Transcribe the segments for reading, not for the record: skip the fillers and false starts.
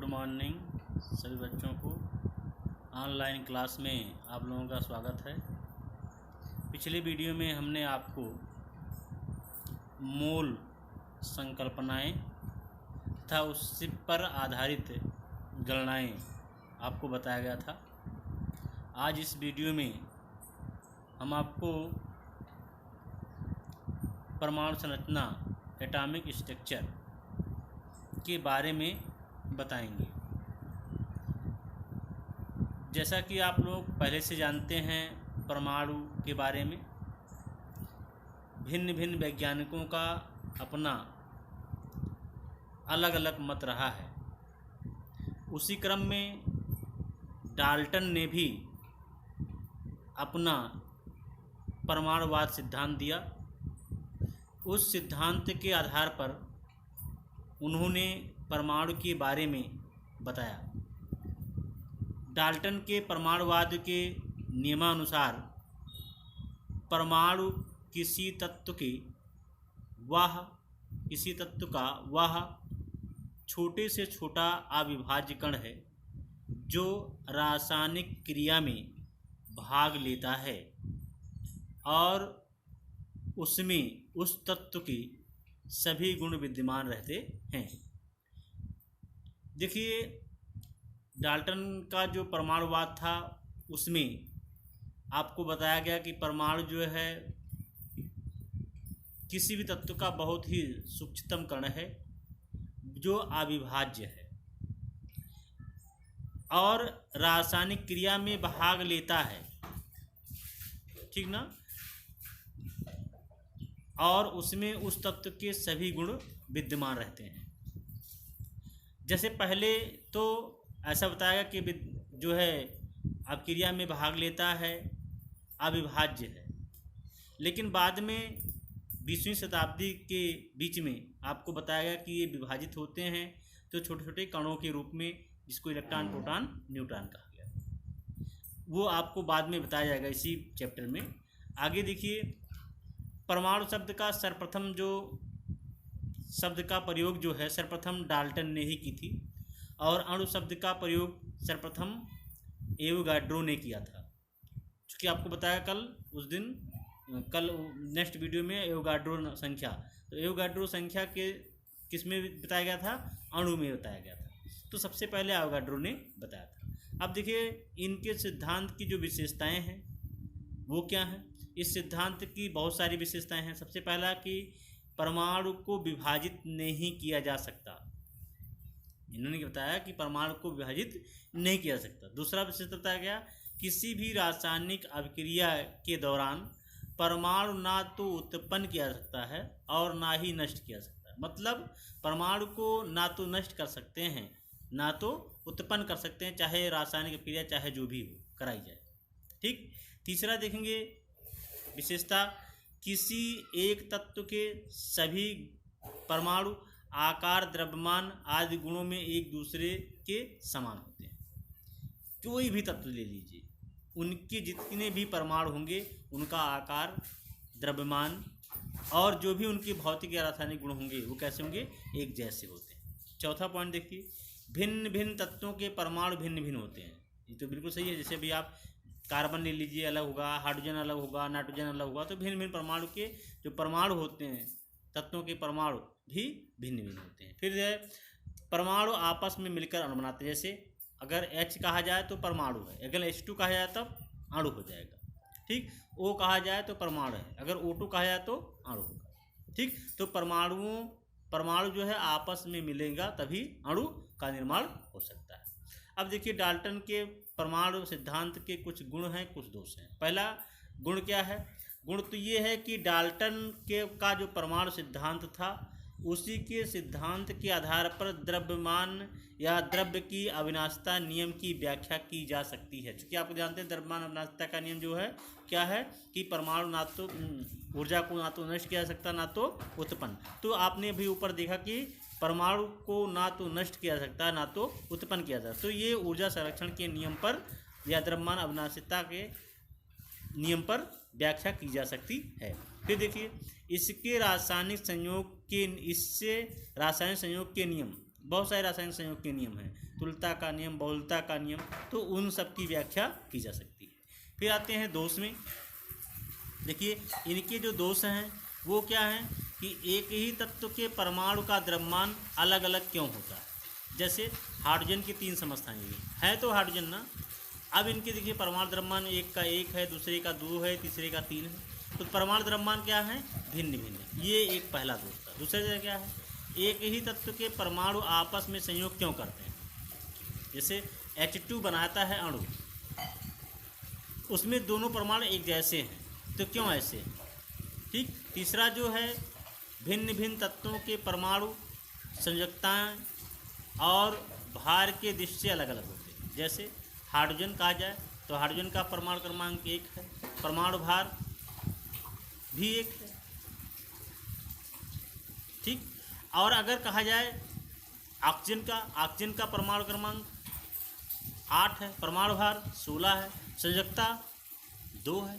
Good morning सभी बच्चों को। ऑनलाइन क्लास में आप लोगों का स्वागत है। पिछले वीडियो में हमने आपको मूल संकल्पनाएं तथा उस पर आधारित गणनाएं आपको बताया गया था। आज इस वीडियो में हम आपको परमाणु संरचना एटॉमिक स्ट्रक्चर के बारे में बताएंगे। जैसा कि आप लोग पहले से जानते हैं, परमाणु के बारे में भिन्न भिन्न वैज्ञानिकों का अपना अलग अलग मत रहा है। उसी क्रम में डाल्टन ने भी अपना परमाणुवाद सिद्धांत दिया। उस सिद्धांत के आधार पर उन्होंने परमाणु के बारे में बताया। डाल्टन के परमाणुवाद के नियमानुसार परमाणु किसी तत्व का वह छोटे से छोटा अविभाज्य कण है जो रासायनिक क्रिया में भाग लेता है और उसमें उस तत्व के सभी गुण विद्यमान रहते हैं। देखिए, डाल्टन का जो परमाणुवाद था उसमें आपको बताया गया कि परमाणु जो है किसी भी तत्व का बहुत ही सूक्ष्मतम कण है जो अविभाज्य है और रासायनिक क्रिया में भाग लेता है, ठीक ना, और उसमें उस तत्व के सभी गुण विद्यमान रहते हैं। जैसे पहले तो ऐसा बताया कि जो है अब क्रिया में भाग लेता है, अविभाज्य है, लेकिन बाद में 20वीं शताब्दी के बीच में आपको बताया गया कि ये विभाजित होते हैं तो छोटे छोटे कणों के रूप में, जिसको इलेक्ट्रॉन, प्रोटॉन, न्यूट्रॉन कहा गया। वो आपको बाद में बताया जाएगा इसी चैप्टर में। आगे देखिए, परमाणु शब्द का सर्वप्रथम जो शब्द का प्रयोग जो है सर्वप्रथम डाल्टन ने ही की थी और अणु शब्द का प्रयोग सर्वप्रथम एवोगाड्रो ने किया था। चूँकि आपको बताया कल नेक्स्ट वीडियो में एवोगाड्रो संख्या, तो एवोगाड्रो संख्या के किस में बताया गया था? अणु में बताया गया था। तो सबसे पहले एवोगाड्रो ने बताया था। अब देखिए, इनके सिद्धांत की जो विशेषताएं हैं वो क्या हैं? इस सिद्धांत की बहुत सारी विशेषताएं हैं। सबसे पहला कि परमाणु को विभाजित नहीं किया जा सकता। इन्होंने बताया कि परमाणु को विभाजित नहीं किया जा सकता। दूसरा विशेषता बताया गया, किसी भी रासायनिक अभिक्रिया के दौरान परमाणु ना तो उत्पन्न किया जा सकता है और ना ही नष्ट किया जा सकता है। मतलब परमाणु को ना तो नष्ट कर सकते हैं ना तो उत्पन्न कर सकते हैं, चाहे रासायनिक अभिक्रिया चाहे जो भी हो कराई जाए, ठीक। तीसरा देखेंगे विशेषता, किसी एक तत्व के सभी परमाणु आकार, द्रव्यमान आदि गुणों में एक दूसरे के समान होते हैं। कोई भी तत्व ले लीजिए, उनके जितने भी परमाणु होंगे उनका आकार, द्रव्यमान और जो भी उनके भौतिक या रासायनिक गुण होंगे वो कैसे होंगे? एक जैसे होते हैं। चौथा पॉइंट देखिए, भिन्न भिन्न तत्वों के परमाणु भिन्न भिन्न होते हैं। ये तो बिल्कुल सही है। जैसे भी आप कार्बन ले लीजिए, अलग होगा, हाइड्रोजन अलग होगा, नाइट्रोजन अलग होगा, तो भिन्न भिन्न परमाणु के जो परमाणु होते हैं, तत्वों के परमाणु भी भिन्न भिन्न होते हैं। फिर परमाणु आपस में मिलकर अणु बनाते हैं। जैसे अगर H कहा जाए तो परमाणु है, अगर H2 कहा जाए तब अणु हो जाएगा, ठीक। O कहा जाए तो परमाणु है, अगर O2 कहा जाए तो अणु होगा, ठीक। तो परमाणु जो है आपस में मिलेगा तभी अणु का निर्माण हो सकता है। अब देखिए, डाल्टन के परमाणु सिद्धांत के कुछ गुण हैं, कुछ दोष हैं। पहला गुण क्या है? गुण तो ये है कि डाल्टन का जो परमाणु सिद्धांत था उसी के सिद्धांत के आधार पर द्रव्यमान या द्रव्य की अविनाशिता नियम की व्याख्या की जा सकती है। क्योंकि आपको जानते हैं द्रव्यमान अविनाशिता का नियम जो है क्या है कि परमाणु ना तो ऊर्जा को ना तो नष्ट किया जा सकता ना तो उत्पन्न। तो आपने भी ऊपर देखा कि परमाणु को ना तो नष्ट किया जा सकता ना तो उत्पन्न किया जा सकता। तो ये ऊर्जा संरक्षण के नियम पर या द्रव्यमान अविनाशिता के नियम पर व्याख्या की जा सकती है। फिर देखिए, इससे रासायनिक संयोग के नियम, बहुत सारे रासायनिक संयोग के नियम हैं। तुल्यता का नियम, बहुलता का नियम, तो उन सब की व्याख्या की जा सकती है। फिर आते हैं दोष में। देखिए इनके जो दोष हैं वो क्या हैं कि एक ही तत्व के परमाणु का द्रव्यमान अलग अलग क्यों होता है। जैसे हाइड्रोजन की 3 समस्थाएं है तो हाइड्रोजन ना, अब इनके देखिए परमाणु द्रव्यमान एक का 1 है, दूसरे का 2 है, तीसरे का 3 है, तो परमाणु द्रव्यमान क्या है, भिन्न भिन्न। ये एक पहला दोष था। दूसरा जगह क्या है, एक ही तत्व के परमाणु आपस में संयोग क्यों करते हैं। जैसे H2 बनाता है अणु, उसमें दोनों परमाणु एक जैसे हैं, तो क्यों ऐसे हैं। ठीक। तीसरा जो है भिन्न भिन्न तत्वों के परमाणु संयोजकताएं और भार के दृष्टि से अलग अलग होते हैं। जैसे हाइड्रोजन कहा जाए तो हाइड्रोजन का परमाणु क्रमांक 1 है, परमाणु भार भी 1 है। ठीक। और अगर कहा जाए ऑक्सीजन का परमाणु क्रमांक 8 है, परमाणु भार 16 है, संयोजकता 2 है,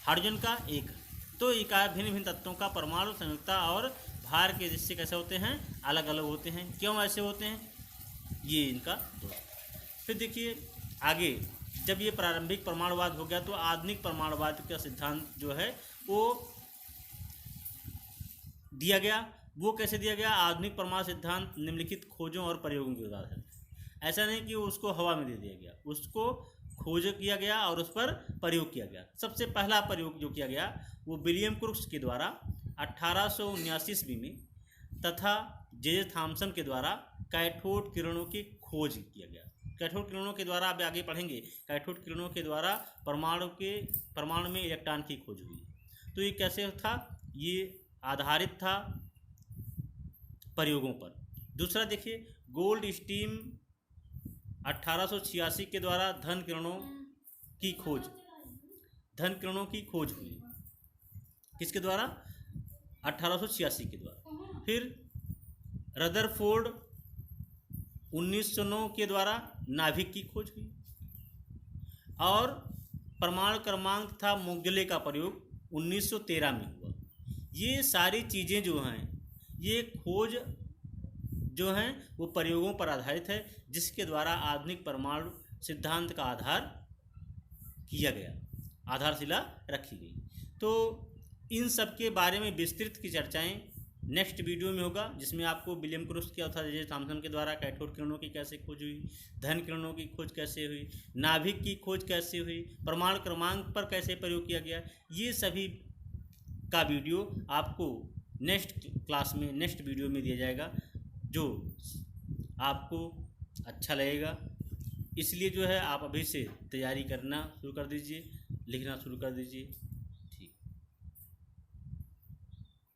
हाइड्रोजन का 1 है। तो इकाई भिन्न भिन्न तत्वों का परमाणु संयोजकता और भार के दृष्टि से कैसे होते हैं, अलग अलग होते हैं। क्यों ऐसे होते हैं, ये इनका दोष। फिर देखिए आगे, जब ये प्रारंभिक परमाणुवाद हो गया तो आधुनिक परमाणुवाद का सिद्धांत जो है वो दिया गया। वो कैसे दिया गया, आधुनिक परमाणु सिद्धांत निम्नलिखित खोजों और प्रयोगों के उदाहरण। ऐसा नहीं कि उसको हवा में दे दिया गया, उसको खोज किया गया और उस पर प्रयोग किया गया। सबसे पहला प्रयोग जो किया गया वो विलियम क्रूक्स के द्वारा 1879 ईस्वी में तथा जे थॉमसन के द्वारा कैथोड किरणों की खोज किया गया। कैथोड किरणों के द्वारा, आप आगे पढ़ेंगे, कैथोड किरणों के द्वारा परमाणु में इलेक्ट्रॉन की खोज हुई। तो ये कैसे था, ये आधारित था प्रयोगों पर। दूसरा देखिए गोल्ड स्टीम 1886 के द्वारा धन किरणों की खोज हुई। किसके द्वारा, 1886 के द्वारा। फिर रदरफोर्ड 1909 के द्वारा नाभिक की खोज हुई। और परमाणु क्रमांक था मोग्गले का प्रयोग 1913 में हुआ। ये सारी चीज़ें जो हैं, ये खोज जो हैं वो प्रयोगों पर आधारित है, जिसके द्वारा आधुनिक परमाणु सिद्धांत का आधार किया गया, आधारशिला रखी गई। तो इन सब के बारे में विस्तृत की चर्चाएं नेक्स्ट वीडियो में होगा, जिसमें आपको विलियम क्रूक्स के तथा जे थॉमसन के द्वारा कैथोड किरणों की कैसे खोज हुई, धन किरणों की खोज कैसे हुई, नाभिक की खोज कैसे हुई, परमाणु क्रमांक पर कैसे प्रयोग किया गया, ये सभी का वीडियो आपको नेक्स्ट क्लास में, नेक्स्ट वीडियो में दिया जाएगा, जो आपको अच्छा लगेगा। इसलिए जो है आप अभी से तैयारी करना शुरू कर दीजिए, लिखना शुरू कर दीजिए।